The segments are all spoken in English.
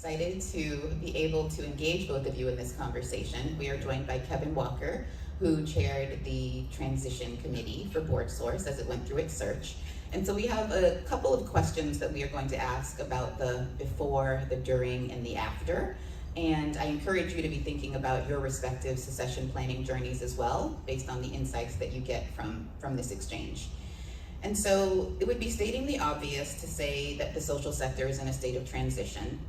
Excited to be able to engage both of you in this conversation. We are joined by Kevin Walker, who chaired the transition committee for BoardSource as it went through its search. And so we have a couple of questions that we are going to ask about the before, the during, and the after. And I encourage you to be thinking about your respective succession planning journeys as well, based on the insights that you get from this exchange. And so it would be stating the obvious to say that the social sector is in a state of transition.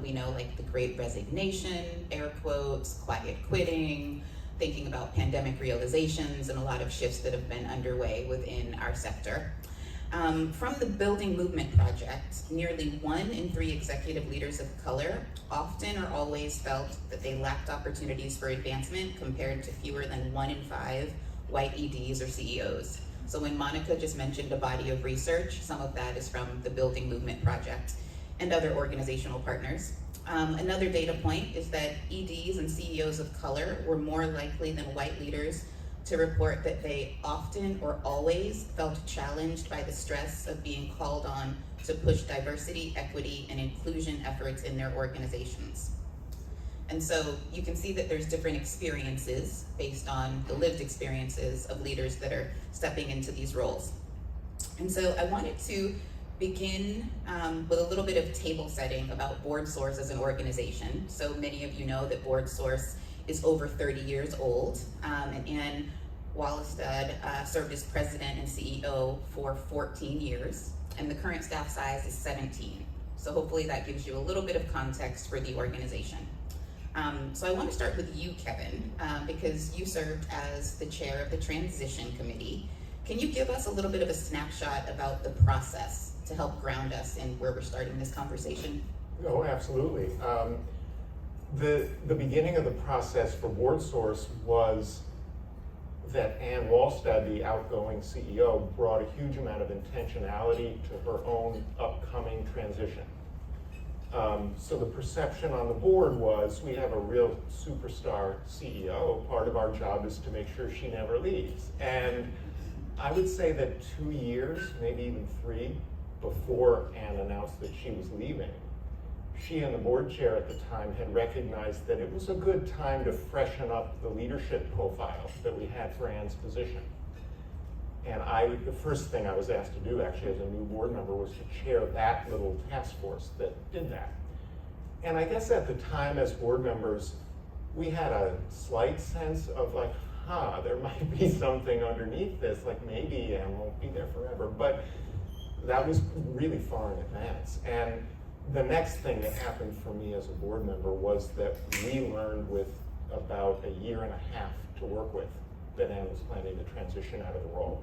We know, like, the great resignation, air quotes, quiet quitting, thinking about pandemic realizations, and a lot of shifts that have been underway within our sector. From the Building Movement Project, nearly 1 in 3 executive leaders of color often or always felt that they lacked opportunities for advancement compared to fewer than 1 in 5 white EDs or CEOs. So when Monika just mentioned a body of research, some of that is from the Building Movement Project and other organizational partners. Another data point is that EDs and CEOs of color were more likely than white leaders to report that they often or always felt challenged by the stress of being called on to push diversity, equity, and inclusion efforts in their organizations. And so you can see that there's different experiences based on the lived experiences of leaders that are stepping into these roles. And so I wanted to begin with a little bit of table setting about BoardSource as an organization. So many of you know that BoardSource is over 30 years old, and Ann Wallestad served as president and CEO for 14 years, and the current staff size is 17. So hopefully that gives you a little bit of context for the organization. So I want to start with you, Kevin, because you served as the chair of the transition committee. Can you give us a little bit of a snapshot about the process to help ground us in where we're starting this conversation? Oh, absolutely. The beginning of the process for BoardSource was that Ann Wallestad, the outgoing CEO, brought a huge amount of intentionality to her own upcoming transition. So the perception on the board was, we have a real superstar CEO. Part of our job is to make sure she never leaves. And I would say that 2 years, maybe even 3, before Ann announced that she was leaving, she and the board chair at the time had recognized that it was a good time to freshen up the leadership profile that we had for Ann's position. And the first thing I was asked to do, actually, as a new board member, was to chair that little task force that did that. And I guess at the time, as board members, we had a slight sense of, like, there might be something underneath this, like maybe Ann won't be there forever. But that was really far in advance. And the next thing that happened for me as a board member was that we learned with about a year and a half to work with that Ann was planning to transition out of the role.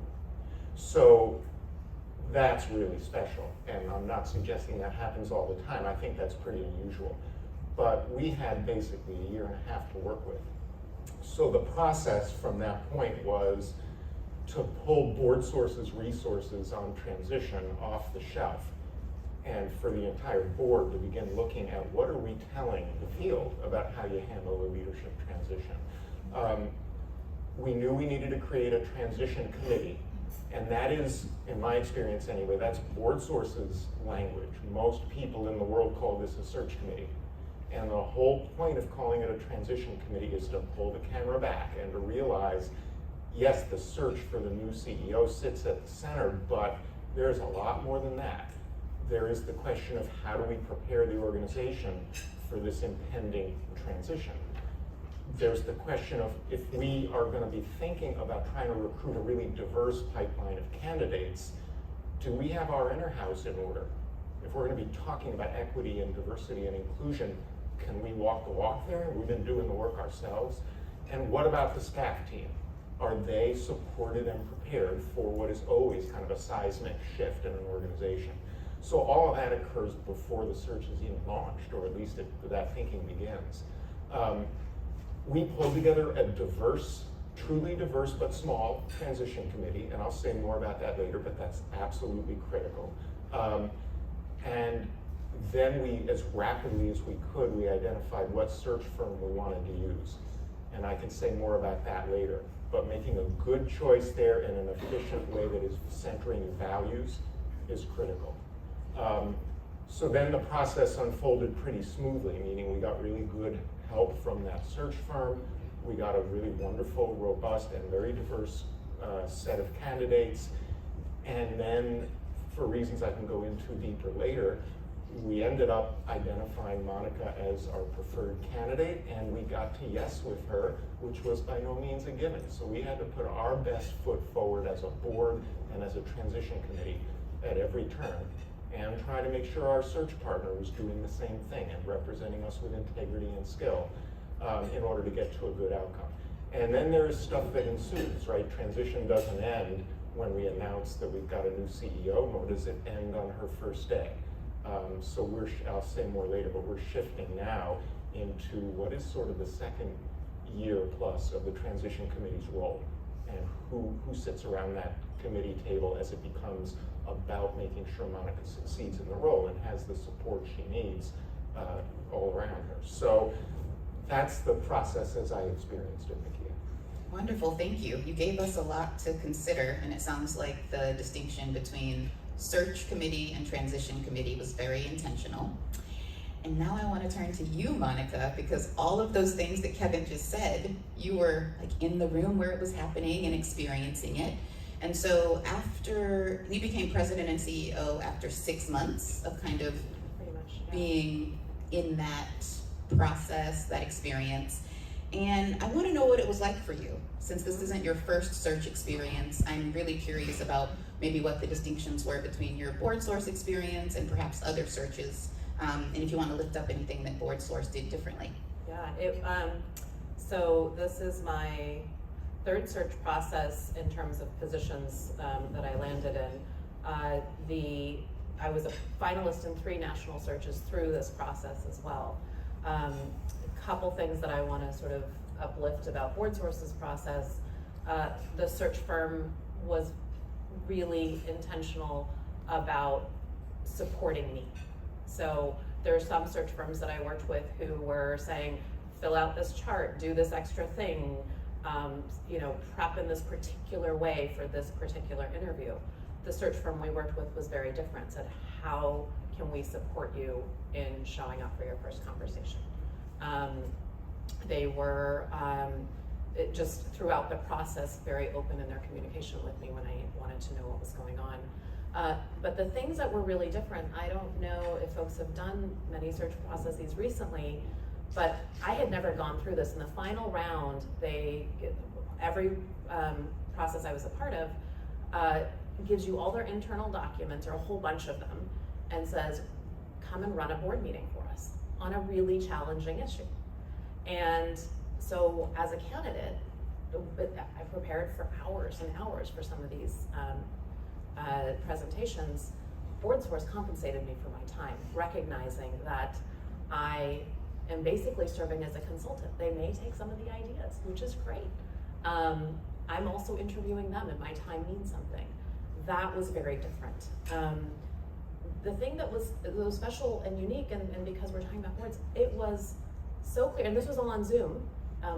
So that's really special. And I'm not suggesting that happens all the time. I think that's pretty unusual. But we had basically a year and a half to work with. So the process from that point was to pull BoardSource's resources on transition off the shelf, and for the entire board to begin looking at what are we telling the field about how you handle a leadership transition. We knew we needed to create a transition committee, and that is, in my experience anyway, that's BoardSource's language. Most people in the world call this a search committee. And the whole point of calling it a transition committee is to pull the camera back and to realize, yes, the search for the new CEO sits at the center, but there's a lot more than that. There is the question of how do we prepare the organization for this impending transition. There's the question of, if we are going to be thinking about trying to recruit a really diverse pipeline of candidates, do we have our inner house in order? If we're going to be talking about equity and diversity and inclusion, can we walk the walk there? We've been doing the work ourselves. And what about the staff team? Are they supported and prepared for what is always kind of a seismic shift in an organization? So all of that occurs before the search is even launched, or at least that thinking begins. We pulled together a diverse, truly diverse but small transition committee, and I'll say more about that later, but that's absolutely critical. And then we, as rapidly as we could, we identified what search firm we wanted to use. And I can say more about that later. But making a good choice there in an efficient way that is centering values is critical. So then the process unfolded pretty smoothly, meaning we got really good help from that search firm. We got a really wonderful, robust, and very diverse set of candidates. And then, for reasons I can go into deeper later, we ended up identifying Monika as our preferred candidate, and we got to yes with her, which was by no means a given. So we had to put our best foot forward as a board and as a transition committee at every turn, and try to make sure our search partner was doing the same thing and representing us with integrity and skill in order to get to a good outcome. And then there's stuff that ensues, right? Transition doesn't end when we announce that we've got a new CEO, nor does it end on her first day. So I'll say more later, but we're shifting now into what is sort of the second year plus of the transition committee's role, and who sits around that committee table as it becomes about making sure Monika succeeds in the role and has the support she needs all around her. So that's the process as I experienced it, Makiyah. Wonderful, thank you. You gave us a lot to consider, and it sounds like the distinction between search committee and transition committee was very intentional. And now I want to turn to you, Monika, because all of those things that Kevin just said, you were like in the room where it was happening and experiencing it. And so after you became president and CEO after 6 months of kind of pretty much, yeah, being in that process, that experience. And I want to know what it was like for you. Since this isn't your first search experience, I'm really curious about maybe what the distinctions were between your BoardSource experience and perhaps other searches. And if you want to lift up anything that BoardSource did differently. Yeah, so this is my third search process in terms of positions that I landed in. I was a finalist in 3 national searches through this process as well. A couple things that I want to sort of uplift about BoardSource's process. The search firm was really intentional about supporting me. So there are some search firms that I worked with who were saying, fill out this chart, do this extra thing, prep in this particular way for this particular interview. The search firm we worked with was very different, said, how can we support you in showing up for your first conversation? They were just throughout the process very open in their communication with me when I wanted to know what was going on. But the things that were really different, I don't know if folks have done many search processes recently, but I had never gone through this. In the final round, every process I was a part of gives you all their internal documents, or a whole bunch of them, and says, come and run a board meeting for us on a really challenging issue. And so as a candidate, I prepared for hours and hours for some of these presentations. BoardSource compensated me for my time, recognizing that I am basically serving as a consultant. They may take some of the ideas, which is great. I'm also interviewing them, and my time means something. That was very different. The thing that was special and unique, and because we're talking about boards, it was so clear, and this was all on Zoom,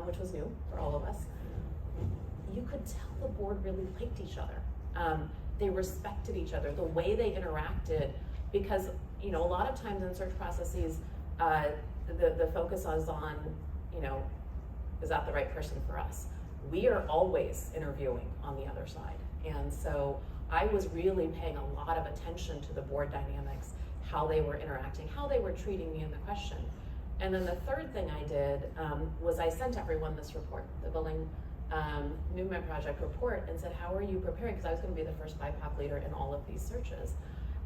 which was new for all of us. You could tell the board really liked each other. They respected each other, the way they interacted, because a lot of times in search processes, the focus is on, is that the right person for us? We are always interviewing on the other side, and so I was really paying a lot of attention to the board dynamics, how they were interacting, how they were treating me in the question. And then the third thing I did was I sent everyone this report, the Building Movement Project report, and said, how are you preparing? Because I was going to be the first BIPOC leader in all of these searches.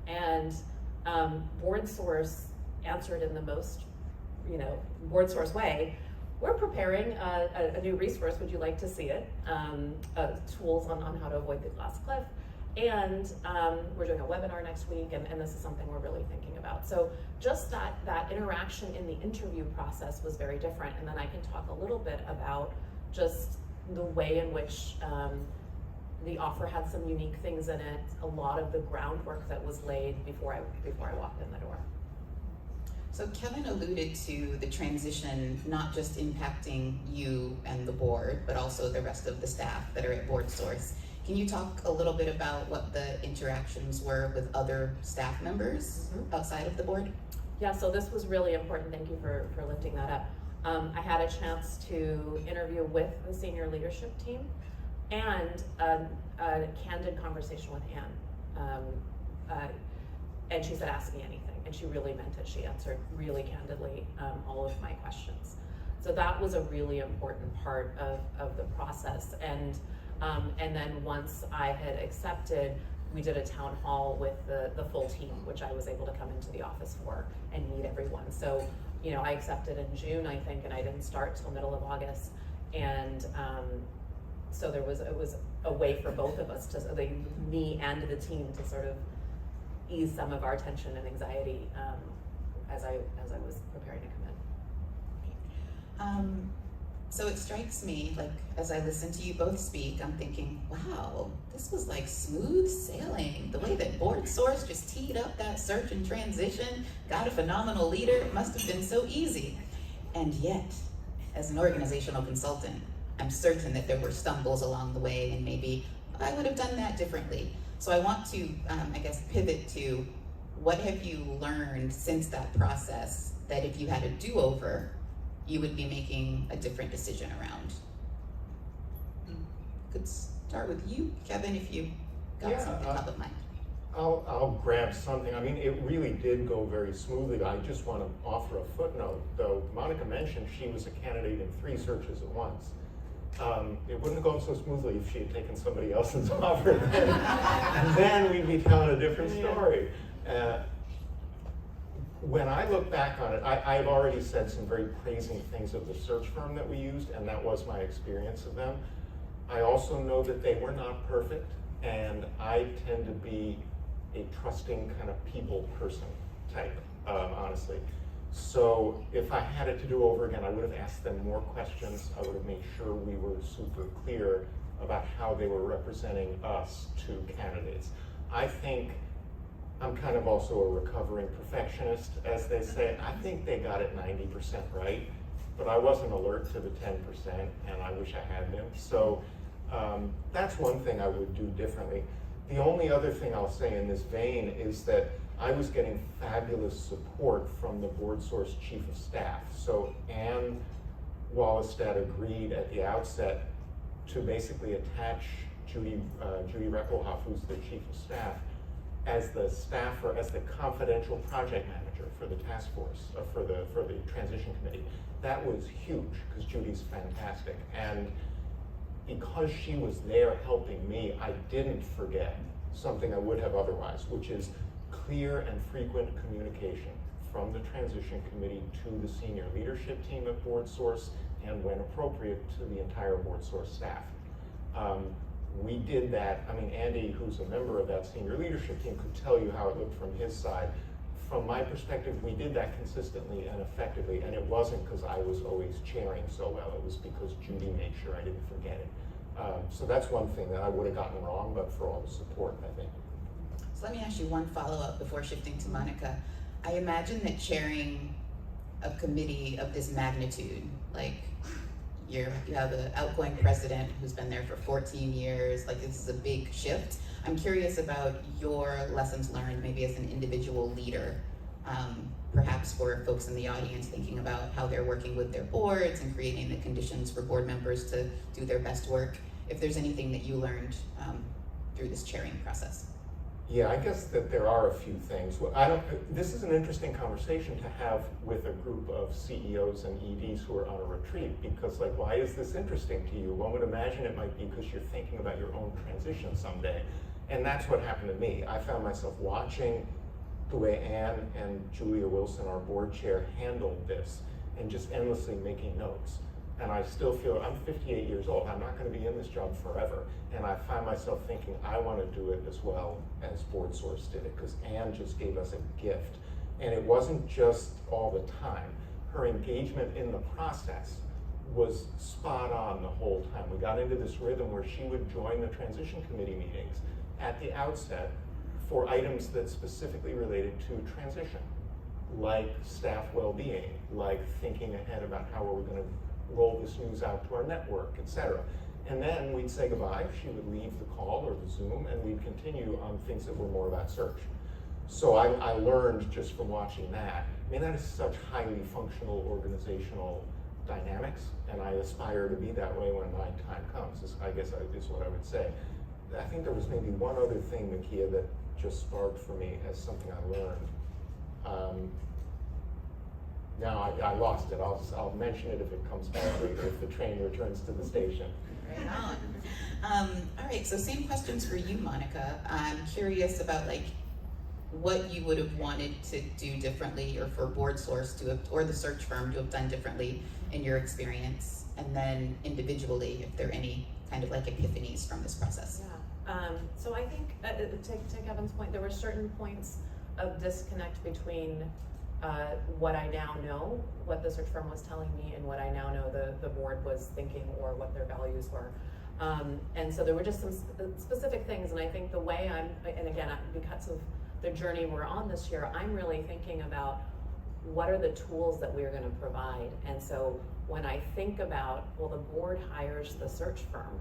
And BoardSource answered in the most, BoardSource way. We're preparing a new resource. Would you like to see it? Tools on how to avoid the glass cliff. And we're doing a webinar next week, and this is something we're really thinking about. So just that interaction in the interview process was very different. And then I can talk a little bit about just the way in which the offer had some unique things in it, a lot of the groundwork that was laid before I walked in the door. So Kevin alluded to the transition not just impacting you and the board, but also the rest of the staff that are at BoardSource. Can you talk a little bit about what the interactions were with other staff members outside of the board? Yeah, so this was really important. Thank you for lifting that up. I had a chance to interview with the senior leadership team and a candid conversation with Anne. And she said, ask me anything. And she really meant it. She answered really candidly all of my questions. So that was a really important part of the process. And then once I had accepted, we did a town hall with the full team, which I was able to come into the office for and meet everyone. So, you know, I accepted in June, I think, and I didn't start till middle of August. And so it was a way for both of us me and the team to sort of ease some of our tension and anxiety as I was preparing to come in. So it strikes me, like, as I listen to you both speak, I'm thinking, wow, this was like smooth sailing. The way that BoardSource just teed up that search and transition, got a phenomenal leader, it must have been so easy. And yet, as an organizational consultant, I'm certain that there were stumbles along the way, and maybe I would have done that differently. So I want to, I guess, pivot to what have you learned since that process that if you had a do-over, you would be making a different decision around? Could start with you, Kevin, if you got something top of mind. I'll grab something. I mean, it really did go very smoothly. I just want to offer a footnote, though. Monika mentioned she was a candidate in 3 searches at once. It wouldn't have gone so smoothly if she had taken somebody else's offer. Then we'd be telling a different story. When I look back on it, I've already said some very praising things of the search firm that we used, and that was my experience of them. I also know that they were not perfect, and I tend to be a trusting kind of people person type, honestly. So if I had it to do over again, I would have asked them more questions. I would have made sure we were super clear about how they were representing us to candidates. I think I'm kind of also a recovering perfectionist, as they say. I think they got it 90% right, but I wasn't alert to the 10%, and I wish I had been. So that's one thing I would do differently. The only other thing I'll say in this vein is that I was getting fabulous support from the BoardSource Chief of Staff. So Anne Wallestad agreed at the outset to basically attach Judy Reckelhoff, who's the Chief of Staff, as the staffer, as the confidential project manager for the task force, for the transition committee. That was huge, because Judy's fantastic. And because she was there helping me, I didn't forget something I would have otherwise, which is clear and frequent communication from the transition committee to the senior leadership team at BoardSource, and when appropriate, to the entire BoardSource staff. We did that. I mean, Andy, who's a member of that senior leadership team, could tell you how it looked from his side. From my perspective, we did that consistently and effectively, and it wasn't because I was always chairing so well. It was because Judy made sure I didn't forget it. So that's one thing that I would have gotten wrong, but for all the support, I think. So let me ask you one follow-up before shifting to Monika. I imagine that chairing a committee of this magnitude, like you have an outgoing president who's been there for 14 years, like this is a big shift. I'm curious about your lessons learned, maybe as an individual leader, perhaps for folks in the audience thinking about how they're working with their boards and creating the conditions for board members to do their best work. If there's anything that you learned through this chairing process. Yeah, I guess that there are a few things. Well, this is an interesting conversation to have with a group of CEOs and EDs who are on a retreat, because like, why is this interesting to you? One would imagine it might be because you're thinking about your own transition someday. And that's what happened to me. I found myself watching the way Anne and Julia Wilson, our board chair, handled this, and just endlessly making notes. And I still feel, I'm 58 years old, I'm not gonna be in this job forever. And I find myself thinking, I wanna do it as well as BoardSource did it, because Anne just gave us a gift. And it wasn't just all the time. Her engagement in the process was spot on the whole time. We got into this rhythm where she would join the transition committee meetings at the outset for items that specifically related to transition, like staff well-being, like thinking ahead about how we're gonna roll this news out to our network, etc. And then we'd say goodbye, she would leave the call or the Zoom, and we'd continue on things that were more about search. So I learned just from watching that. I mean, that is such highly functional organizational dynamics, and I aspire to be that way when my time comes, is what I would say. I think there was maybe one other thing, Makiyah, that just sparked for me as something I learned. Now I lost it. I'll mention it if it comes back later, if the train returns to the station. Right on. All right, so same questions for you, Monika. I'm curious about what you would have wanted to do differently, or for BoardSource to have, or the search firm to have done differently in your experience, and then individually, if there are any kind of epiphanies from this process. Yeah. So I think, to Kevin's point, there were certain points of disconnect between what I now know, what the search firm was telling me, and what I now know the board was thinking, or what their values were. And so there were just some specific things, and I think the way and again, because of the journey we're on this year, I'm really thinking about what are the tools that we're going to provide. And so when I think about, well, the board hires the search firm,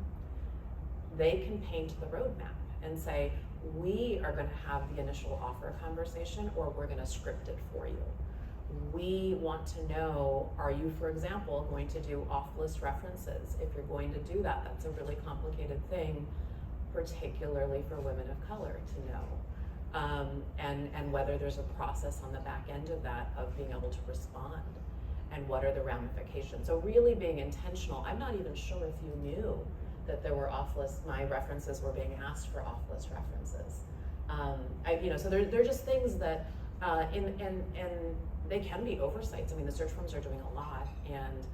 they can paint the roadmap and say, we are going to have the initial offer conversation, or we're going to script it for you. We want to know, are you, for example, going to do off-list references? If you're going to do that, that's a really complicated thing, particularly for women of color to know. And whether there's a process on the back end of that, of being able to respond, and what are the ramifications. So really being intentional. I'm not even sure if you knew that there were off-list, my references were being asked for off-list references. So they're just things that, and they can be oversights. I mean, the search firms are doing a lot, and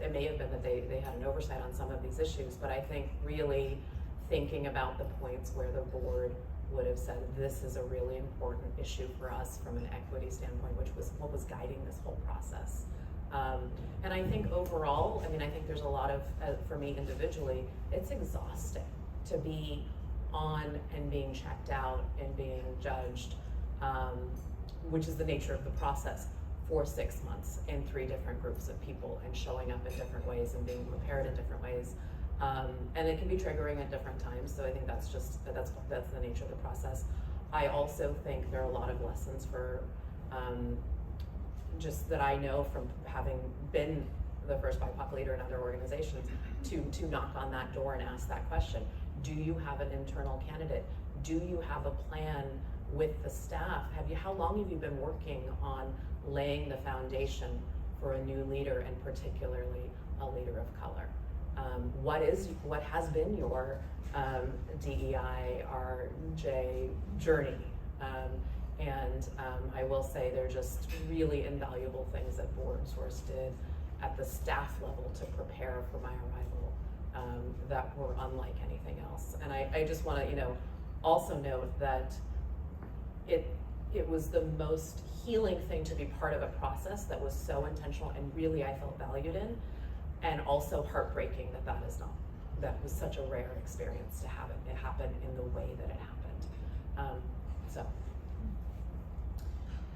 it may have been that they had an oversight on some of these issues, but I think really thinking about the points where the board would have said, this is a really important issue for us from an equity standpoint, which was what was guiding this whole process. And I think overall, I think there's a lot of, for me individually, it's exhausting to be on and being checked out and being judged, which is the nature of the process, for 6 months in 3 different groups of people, and showing up in different ways and being prepared in different ways. And it can be triggering at different times, so I think that's the nature of the process. I also think there are a lot of lessons for just that I know from having been the first BIPOC leader in other organizations, to knock on that door and ask that question. Do you have an internal candidate? Do you have a plan with the staff? How long have you been working on laying the foundation for a new leader, and particularly a leader of color? What has been your DEI, RJ journey? I will say they're just really invaluable things that BoardSource did at the staff level to prepare for my arrival, that were unlike anything else. And I just want to, also note that it was the most healing thing to be part of a process that was so intentional, and really I felt valued in, and also heartbreaking that was such a rare experience to have it happen in the way that it happened.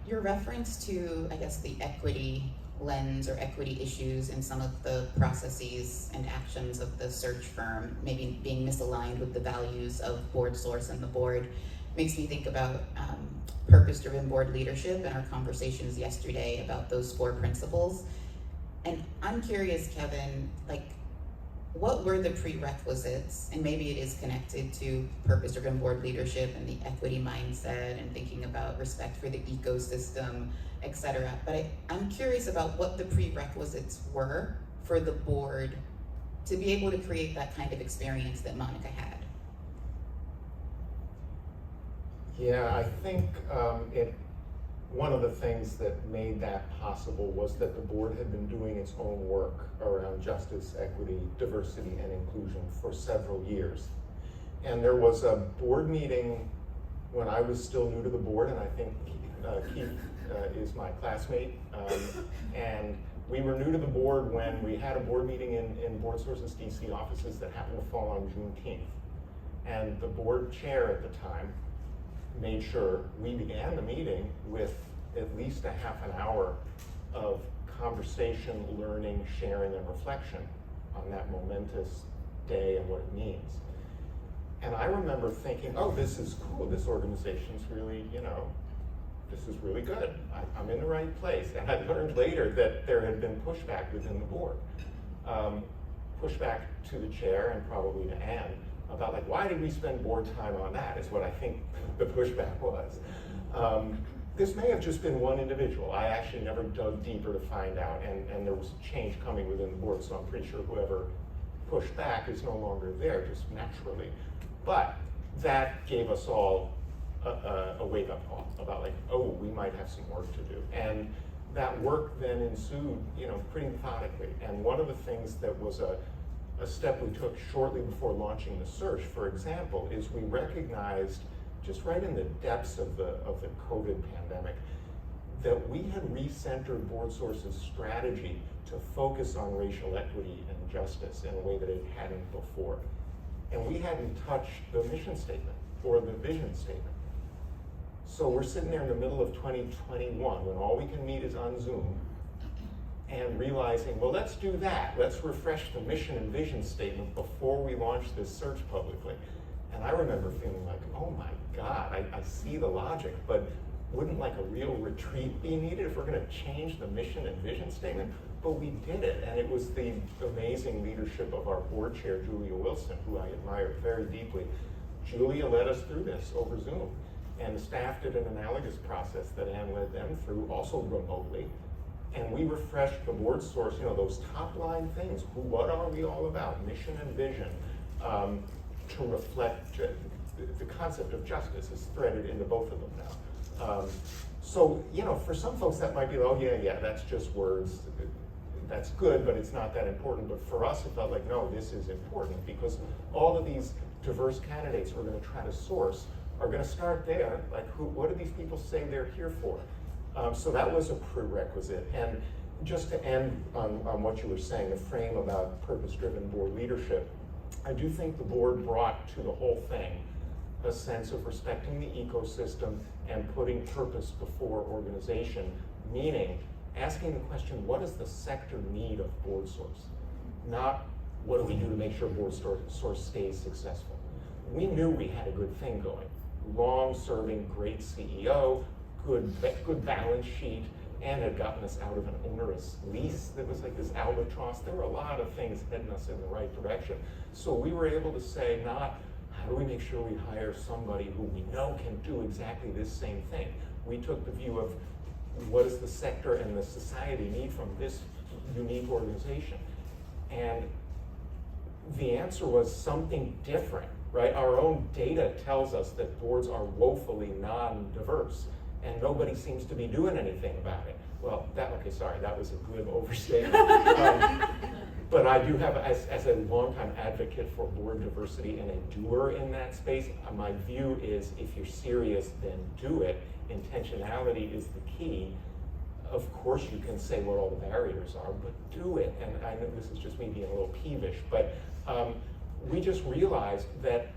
Your reference to, the equity lens or equity issues in some of the processes and actions of the search firm, maybe being misaligned with the values of BoardSource and the board, makes me think about purpose-driven board leadership and our conversations yesterday about those 4 principles. And I'm curious, Kevin, what were the prerequisites? And maybe it is connected to purpose-driven board leadership and the equity mindset and thinking about respect for the ecosystem, et cetera. But I'm curious about what the prerequisites were for the board to be able to create that kind of experience that Monika had. Yeah, I think one of the things that made that possible was that the board had been doing its own work around justice, equity, diversity, and inclusion for several years. And there was a board meeting when I was still new to the board, and I think Keith is my classmate. And we were new to the board when we had a board meeting in BoardSource's DC offices that happened to fall on Juneteenth. And the board chair at the time made sure we began the meeting with at least a half an hour of conversation, learning, sharing, and reflection on that momentous day and what it means. And I remember thinking, oh, this is cool. This organization's really, this is really good. I'm in the right place. And I learned later that there had been pushback within the board. Pushback to the chair and probably to Anne about like, why did we spend board time on that is what I think the pushback was. This may have just been one individual. I actually never dug deeper to find out, and there was change coming within the board, so I'm pretty sure whoever pushed back is no longer there, just naturally. But that gave us all a wake-up call about like, oh, we might have some work to do. And that work then ensued, pretty methodically. And one of the things that was a step we took shortly before launching the search, for example, is we recognized just right in the depths of the COVID pandemic that we had recentered BoardSource's strategy to focus on racial equity and justice in a way that it hadn't before. And we hadn't touched the mission statement or the vision statement. So we're sitting there in the middle of 2021 when all we can meet is on Zoom and realizing, well, let's do that. Let's refresh the mission and vision statement before we launch this search publicly. And I remember feeling like, oh my God, I see the logic, but wouldn't like a real retreat be needed if we're gonna change the mission and vision statement? But we did it, and it was the amazing leadership of our board chair, Julia Wilson, who I admire very deeply. Julia led us through this over Zoom, and the staff did an analogous process that Anne led them through, also remotely. And we refreshed the BoardSource, those top line things. What are we all about? Mission and vision, to reflect the concept of justice is threaded into both of them now. So, for some folks that might be, oh yeah, that's just words. That's good, but it's not that important. But for us, it felt like, no, this is important because all of these diverse candidates we're going to try to source are going to start there. Like, what do these people say they're here for? So that was a prerequisite. And just to end on what you were saying, the frame about purpose-driven board leadership, I do think the board brought to the whole thing a sense of respecting the ecosystem and putting purpose before organization, meaning asking the question, what does the sector need of BoardSource? Not what do we do to make sure BoardSource stays successful. We knew we had a good thing going. Long-serving, great CEO, good balance sheet, and had gotten us out of an onerous lease that was like this albatross. There were a lot of things heading us in the right direction. So we were able to say, not how do we make sure we hire somebody who we know can do exactly this same thing. We took the view of what does the sector and the society need from this unique organization? And the answer was something different, right? Our own data tells us that boards are woefully non-diverse, and nobody seems to be doing anything about it. Well, that was a good overstatement. But I do have, as a longtime advocate for board diversity and a doer in that space, my view is if you're serious, then do it. Intentionality is the key. Of course you can say what all the barriers are, but do it. And I know this is just me being a little peevish, but we just realized that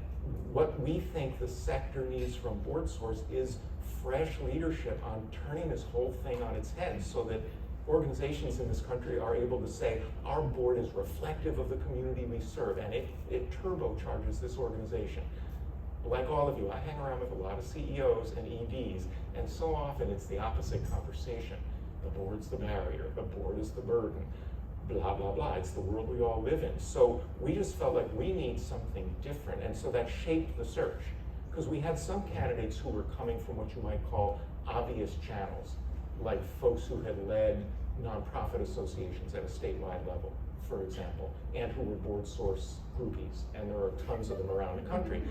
what we think the sector needs from BoardSource is fresh leadership on turning this whole thing on its head so that organizations in this country are able to say, our board is reflective of the community we serve, and it turbocharges this organization. Like all of you, I hang around with a lot of CEOs and EDs, and so often it's the opposite conversation. The board's the barrier, the board is the burden, blah, blah, blah. It's the world we all live in. So we just felt like we need something different, and so that shaped the search. Because we had some candidates who were coming from what you might call obvious channels, like folks who had led nonprofit associations at a statewide level, for example, and who were BoardSource groupies, and there are tons of them around the country.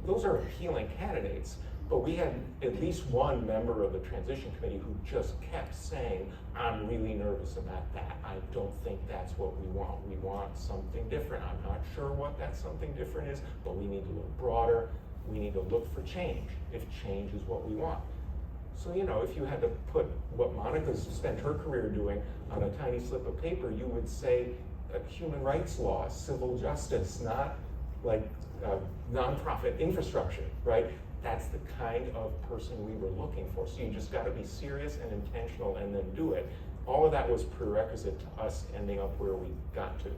Those are appealing candidates, but we had at least one member of the transition committee who just kept saying, I'm really nervous about that. I don't think that's what we want. We want something different. I'm not sure what that something different is, but we need to look broader. We need to look for change, if change is what we want. So, if you had to put what Monika's spent her career doing on a tiny slip of paper, you would say human rights law, civil justice, not like nonprofit infrastructure, right? That's the kind of person we were looking for. So you just got to be serious and intentional and then do it. All of that was prerequisite to us ending up where we got to.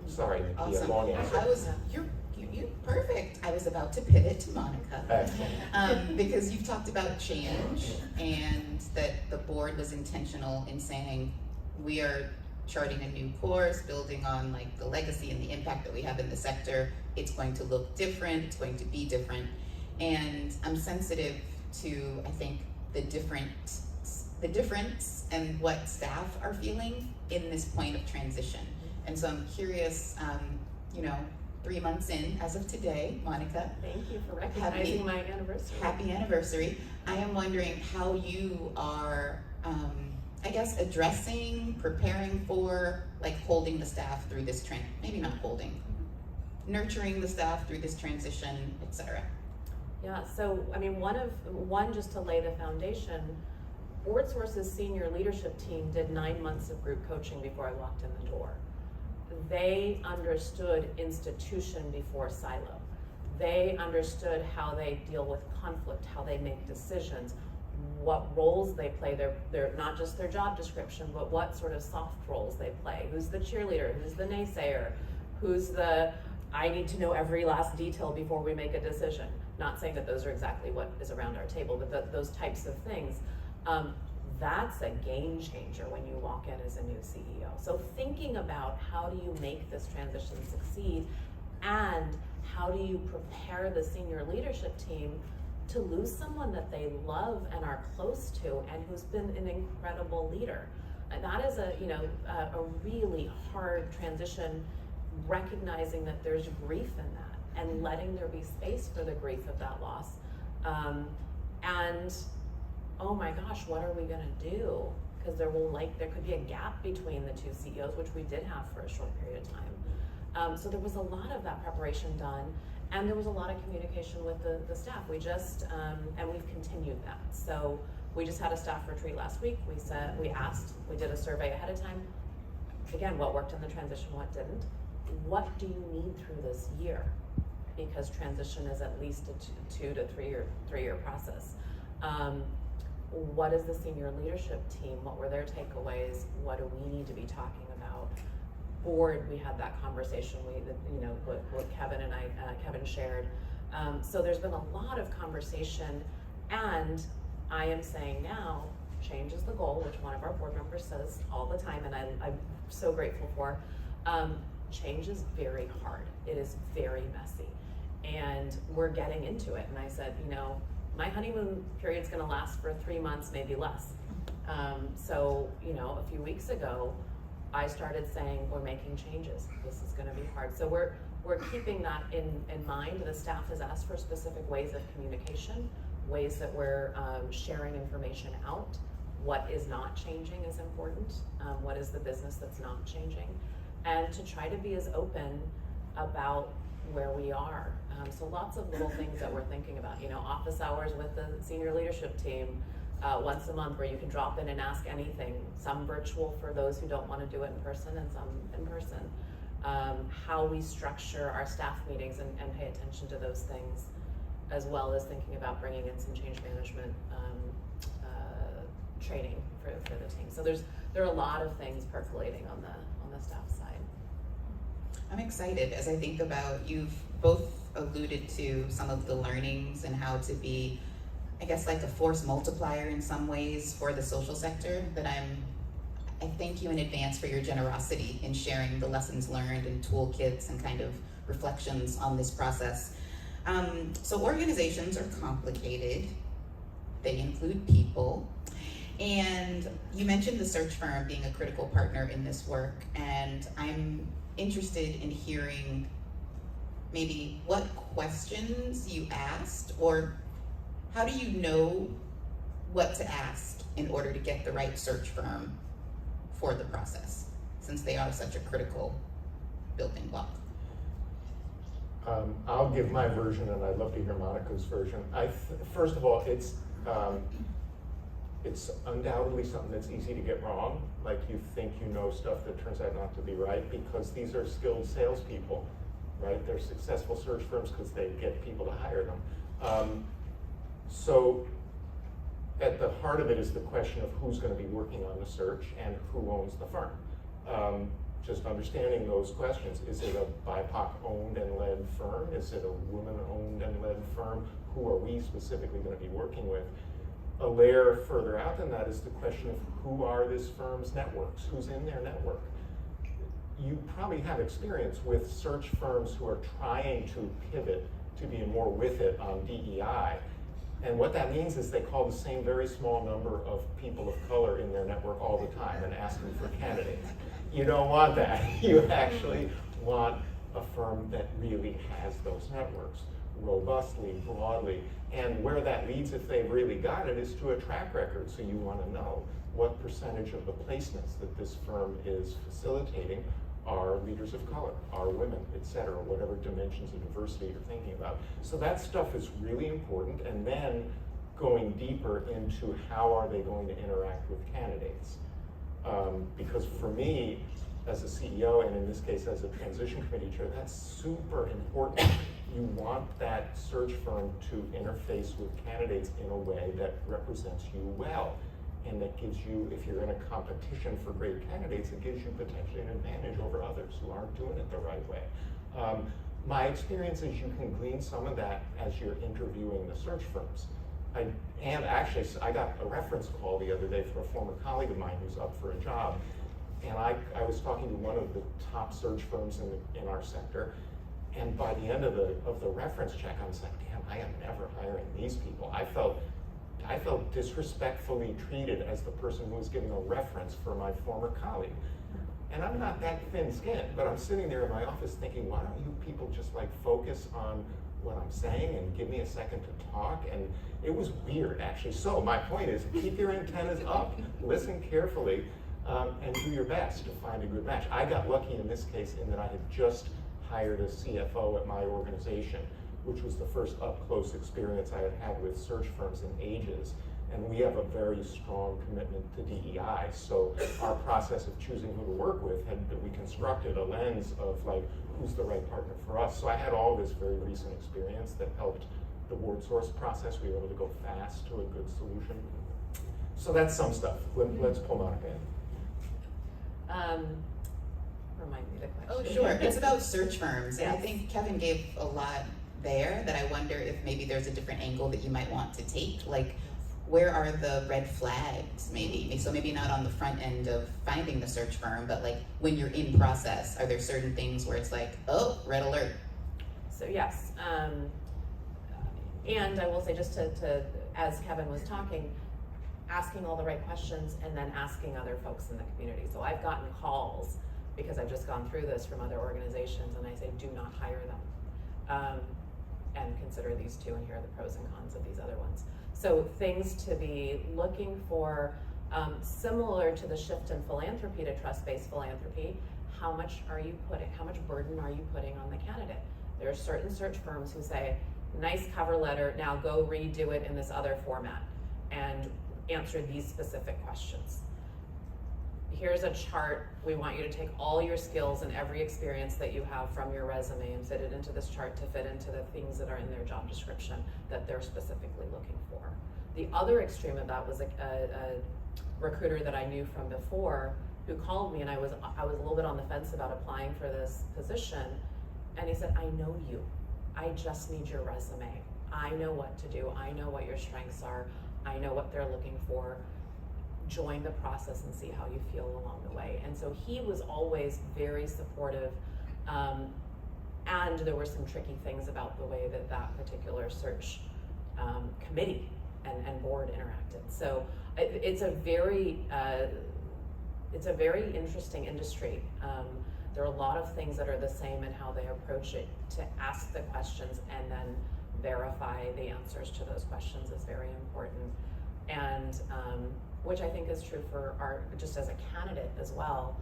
Sorry, Makiyah, Awesome. long answer. You're perfect. I was about to pivot to Monika. Excellent. Because you've talked about change and that the board was intentional in saying we are charting a new course, building on like the legacy and the impact that we have in the sector. It's going to look different, it's going to be different. And I'm sensitive to, I think, the difference and what staff are feeling in this point of transition. And so I'm curious, 3 months in as of today, Monika. Thank you for recognizing my anniversary. Happy anniversary. I am wondering how you are, addressing, preparing for, like holding the staff through this maybe not holding, nurturing the staff through this transition, etc. Yeah, so one just to lay the foundation, BoardSource's senior leadership team did 9 months of group coaching before I walked in the door. They understood institution before silo. They understood how they deal with conflict, how they make decisions, what roles they play. They're not just their job description, but what sort of soft roles they play. Who's the cheerleader? Who's the naysayer? Who's the, I need to know every last detail before we make a decision. Not saying that those are exactly what is around our table, but those types of things. That's a game changer when you walk in as a new CEO. So thinking about how do you make this transition succeed, and how do you prepare the senior leadership team to lose someone that they love and are close to and who's been an incredible leader. And that is a really hard transition, recognizing that there's grief in that and letting there be space for the grief of that loss. And oh my gosh, what are we gonna do? Because there could be a gap between the two CEOs, which we did have for a short period of time. So there was a lot of that preparation done, and there was a lot of communication with the staff. We just, and we've continued that. So we just had a staff retreat last week. We did a survey ahead of time. Again, what worked in the transition, what didn't? What do you need through this year? Because transition is at least a 2 to 3 year process. What is the senior leadership team? What were their takeaways? What do we need to be talking about? Board, we had that conversation. What Kevin shared. So there's been a lot of conversation, and I am saying now, change is the goal, which one of our board members says all the time, and I'm so grateful for. Change is very hard. It is very messy, and we're getting into it. And I said, my honeymoon period's gonna last for 3 months, maybe less. So, a few weeks ago, I started saying, we're making changes. This is gonna be hard. So we're keeping that in mind. The staff has asked for specific ways of communication, ways that we're sharing information out. What is not changing is important. What is the business that's not changing? And to try to be as open about where we are. So lots of little things that we're thinking about, office hours with the senior leadership team, once a month where you can drop in and ask anything, some virtual for those who don't want to do it in person and some in person. How we structure our staff meetings and pay attention to those things, as well as thinking about bringing in some change management training for the team. So there are a lot of things percolating on the staff side. I'm excited as I think about, you've both alluded to some of the learnings and how to be, like a force multiplier in some ways for the social sector, but I thank you in advance for your generosity in sharing the lessons learned and toolkits and kind of reflections on this process. So organizations are complicated. They include people. And you mentioned the search firm being a critical partner in this work, and I'm interested in hearing maybe what questions you asked, or how do you know what to ask in order to get the right search firm for the process, since they are such a critical building block? I'll give my version, and I'd love to hear Monika's version. First of all, it's undoubtedly something that's easy to get wrong. Like, you think you know stuff that turns out not to be right, because these are skilled salespeople, right? They're successful search firms because they get people to hire them. So at the heart of it is the question of who's going to be working on the search and who owns the firm. just understanding those questions. Is it a BIPOC owned and led firm? Is it a woman owned and led firm? Who are we specifically going to be working with? A layer further out than that is the question of who are this firm's networks? Who's in their network? You probably have experience with search firms who are trying to pivot to be more with it on DEI. And what that means is they call the same very small number of people of color in their network all the time and ask them for candidates. You don't want that. You actually want a firm that really has those networks robustly, broadly. And where that leads, if they've really got it, is to a track record. So you want to know what percentage of the placements that this firm is facilitating are leaders of color, are women, et cetera, whatever dimensions of diversity you're thinking about. So that stuff is really important. And then going deeper into how are they going to interact with candidates. Because for me, as a CEO, and in this case as a transition committee chair, that's super important. You want that search firm to interface with candidates in a way that represents you well, and that gives you, if you're in a competition for great candidates, it gives you potentially an advantage over others who aren't doing it the right way. My experience is you can glean some of that as you're interviewing the search firms. And actually, I got a reference call the other day from a former colleague of mine who's up for a job. And I was talking to one of the top search firms in our sector. And by the end of the reference check, I was like, damn, I am never hiring these people. I felt disrespectfully treated as the person who was giving a reference for my former colleague. And I'm not that thin-skinned, but I'm sitting there in my office thinking, why don't you people just like focus on what I'm saying and give me a second to talk? And it was weird, actually. So my point is, keep your antennas up, listen carefully, and do your best to find a good match. I got lucky in this case in that I had just hired a CFO at my organization, which was the first up-close experience I had had with search firms in ages. And we have a very strong commitment to DEI. So our process of choosing who to work with we constructed a lens of like, who's the right partner for us. So I had all this very recent experience that helped the BoardSource process. We were able to go fast to a good solution. So that's some stuff. Let's pull Monika in. Remind me the Oh, question. sure. It's about search firms. And I Yes. think Kevin gave a lot there that I wonder if maybe there's a different angle that you might want to take. Like, where are the red flags, maybe? So maybe not on the front end of finding the search firm, but like when you're in process, are there certain things where it's like, oh, red alert? So yes, and I will say just to as Kevin was talking, asking all the right questions and then asking other folks in the community. So I've gotten calls because I've just gone through this from other organizations, and I say, do not hire them, and consider these two, and here are the pros and cons of these other ones. So things to be looking for, similar to the shift in philanthropy to trust-based philanthropy, how much burden are you putting on the candidate? There are certain search firms who say, nice cover letter, now go redo it in this other format and answer these specific questions. Here's a chart. We want you to take all your skills and every experience that you have from your resume and fit it into this chart to fit into the things that are in their job description that they're specifically looking for. The other extreme of that was a recruiter that I knew from before who called me, and I was a little bit on the fence about applying for this position, and he said, I know you. I just need your resume. I know what to do. I know what your strengths are. I know what they're looking for. Join the process and see how you feel along the way. And so he was always very supportive, and there were some tricky things about the way that particular search committee and board interacted. So it's a very interesting industry. There are a lot of things that are the same in how they approach it. To ask the questions and then verify the answers to those questions is very important, and which I think is true for just as a candidate as well.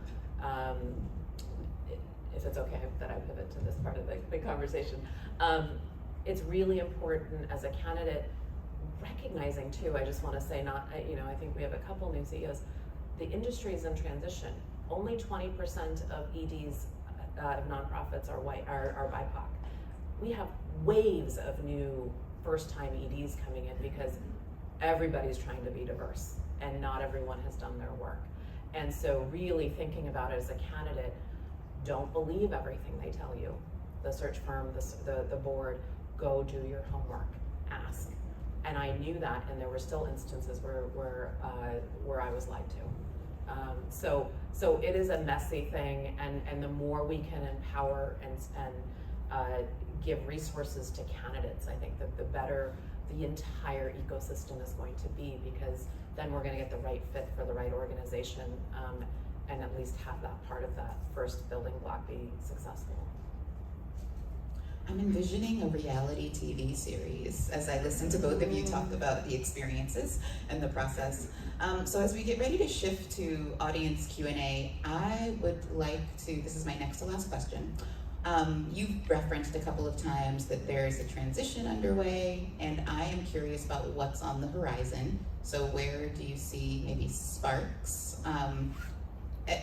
If it's okay that I pivot to this part of the conversation, it's really important as a candidate, recognizing too, I just want to say, I think we have a couple new CEOs, the industry is in transition. Only 20% of EDs of nonprofits are BIPOC. We have waves of new first-time EDs coming in because everybody's trying to be diverse and not everyone has done their work. And so really thinking about it as a candidate, Don't believe everything they tell you. The search firm, the board, go do your homework, ask. And I knew that, and there were still instances where I was lied to. So it is a messy thing, and the more we can empower and give resources to candidates, I think that the better the entire ecosystem is going to be, because then we're going to get the right fit for the right organization, and at least have that part of that first building block be successful. I'm envisioning a reality TV series as I listen to both of you talk about the experiences and the process. So as we get ready to shift to audience Q&A, I would like to, this is my next to last question. You've referenced a couple of times that there's a transition underway, and I am curious about what's on the horizon. So where do you see maybe sparks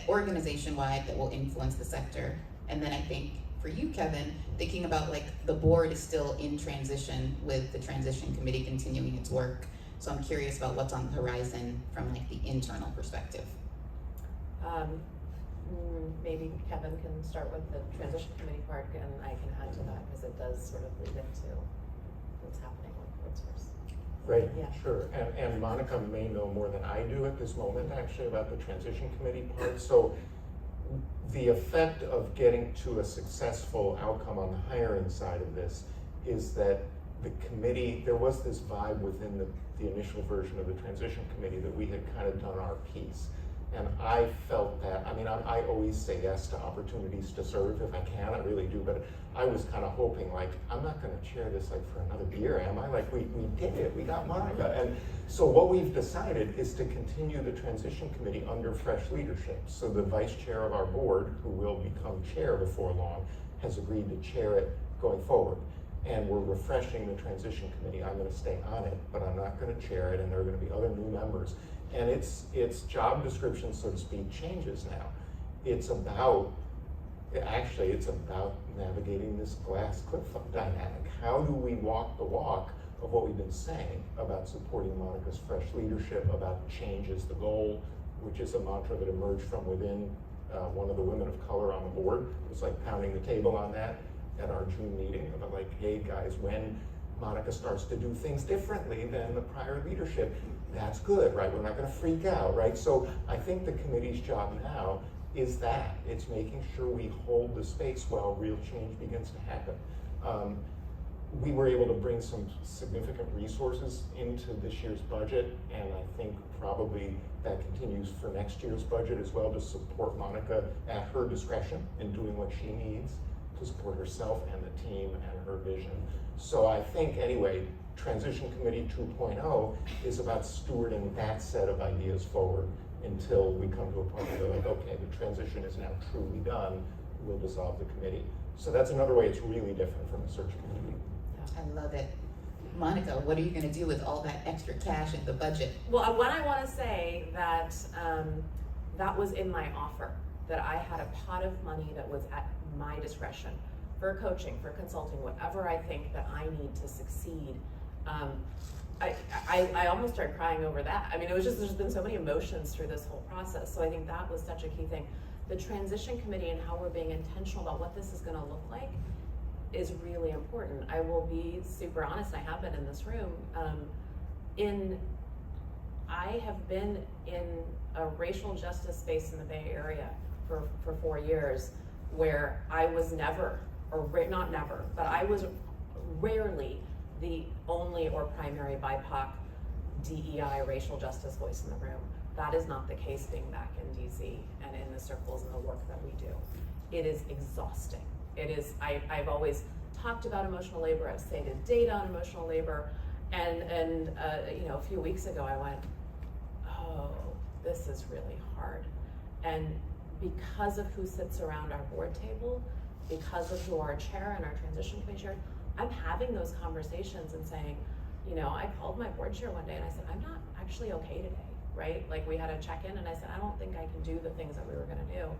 organization-wide that will influence the sector? And then I think for you, Kevin, thinking about like the board is still in transition with the transition committee continuing its work. So I'm curious about what's on the horizon from like the internal perspective. Maybe Kevin can start with the transition committee part, and I can add to that because it does sort of lead into what's happening with BoardSource. Right, Yeah. sure. And Monika may know more than I do at this moment, actually, about the transition committee part. So the effect of getting to a successful outcome on the hiring side of this is that the committee, there was this vibe within the initial version of the transition committee that we had kind of done our piece. And I felt that, I mean, I always say yes to opportunities to serve if I can, I really do, but I was kind of hoping, like, I'm not gonna chair this like for another year, am I? Like, we did it, we got Monika. And so what we've decided is to continue the transition committee under fresh leadership. So the vice chair of our board, who will become chair before long, has agreed to chair it going forward. And we're refreshing the transition committee. I'm gonna stay on it, but I'm not gonna chair it, and there are gonna be other new members. And its job description, so to speak, changes now. It's about navigating this glass cliff dynamic. How do we walk the walk of what we've been saying about supporting Monika's fresh leadership, about change is the goal, which is a mantra that emerged from within one of the women of color on the board. It was like pounding the table on that at our June meeting about like, hey guys, when Monika starts to do things differently than the prior leadership, that's good, right? We're not gonna freak out, right? So I think the committee's job now is that. It's making sure we hold the space while real change begins to happen. We were able to bring some significant resources into this year's budget, and I think probably that continues for next year's budget as well, to support Monika at her discretion in doing what she needs to support herself and the team and her vision. So I think, anyway, Transition Committee 2.0 is about stewarding that set of ideas forward until we come to a point where we're like, okay, the transition is now truly done, we'll dissolve the committee. So that's another way it's really different from a search committee. I love it. Monika, what are you gonna do with all that extra cash in the budget? Well, what I wanna say that that was in my offer, that I had a pot of money that was at my discretion for coaching, for consulting, whatever I think that I need to succeed. I almost started crying over that. I mean, it was just, there's been so many emotions through this whole process. So I think that was such a key thing. The transition committee and how we're being intentional about what this is gonna look like is really important. I will be super honest, I have been in this room. I have been in a racial justice space in the Bay Area for 4 years, where I was never, not never, but I was rarely the only or primary BIPOC DEI racial justice voice in the room. That is not the case being back in DC and in the circles and the work that we do. It is exhausting. It is, I've always talked about emotional labor, I've cited data on emotional labor, and you know, a few weeks ago I went, oh, this is really hard. And because of who sits around our board table, because of who our chair and our transition committee chair, I'm having those conversations and saying, you know, I called my board chair one day and I said, I'm not actually okay today, right? Like, we had a check-in and I said, I don't think I can do the things that we were gonna do.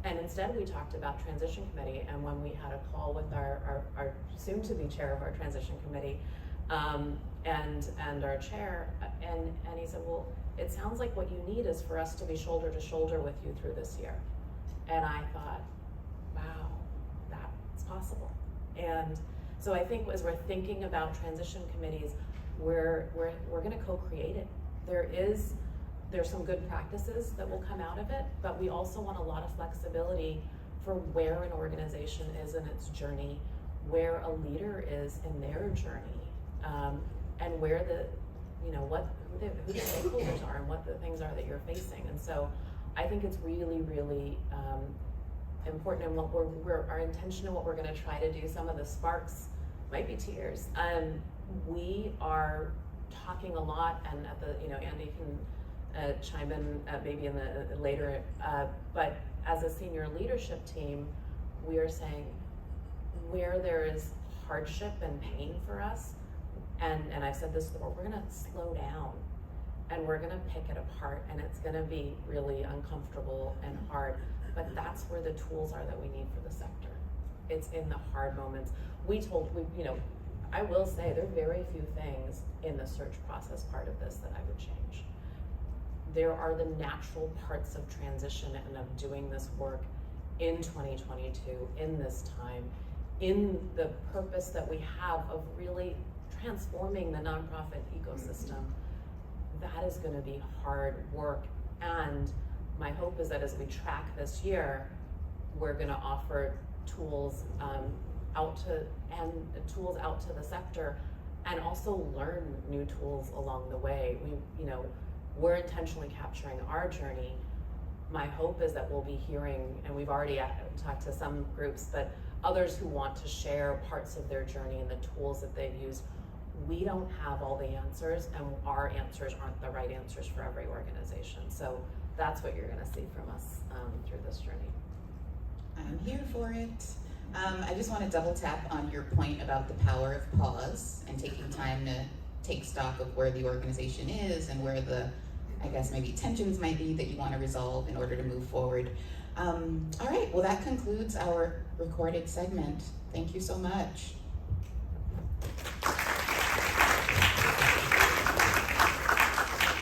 And instead we talked about transition committee, and when we had a call with our soon-to-be chair of our transition committee, and our chair, and he said, well, it sounds like what you need is for us to be shoulder to shoulder with you through this year. And I thought, wow, that's possible. And so I think as we're thinking about transition committees, we're gonna co-create it. There's some good practices that will come out of it, but we also want a lot of flexibility for where an organization is in its journey, where a leader is in their journey, and where who the stakeholders are and what the things are that you're facing. And so I think it's really, really important, and what our intention and what we're going to try to do. Some of the sparks might be tears. We are talking a lot, and at the Andy can chime in maybe in the later. But as a senior leadership team, we are saying where there is hardship and pain for us, and I've said this before, we're going to slow down. And we're gonna pick it apart, and it's gonna be really uncomfortable and hard, but that's where the tools are that we need for the sector. It's in the hard moments. I will say there are very few things in the search process part of this that I would change. There are the natural parts of transition and of doing this work in 2022, in this time, in the purpose that we have of really transforming the nonprofit ecosystem. That is going to be hard work, and my hope is that as we track this year, we're going to offer tools out to the sector, and also learn new tools along the way. We're intentionally capturing our journey. My hope is that we'll be hearing, and we've already talked to some groups, but others who want to share parts of their journey and the tools that they've used. We don't have all the answers, and our answers aren't the right answers for every organization. So that's what you're going to see from us through this journey. I'm here for it. I just want to double tap on your point about the power of pause and taking time to take stock of where the organization is and where the, I guess, maybe tensions might be that you want to resolve in order to move forward. All right, well, that concludes our recorded segment. Thank you so much.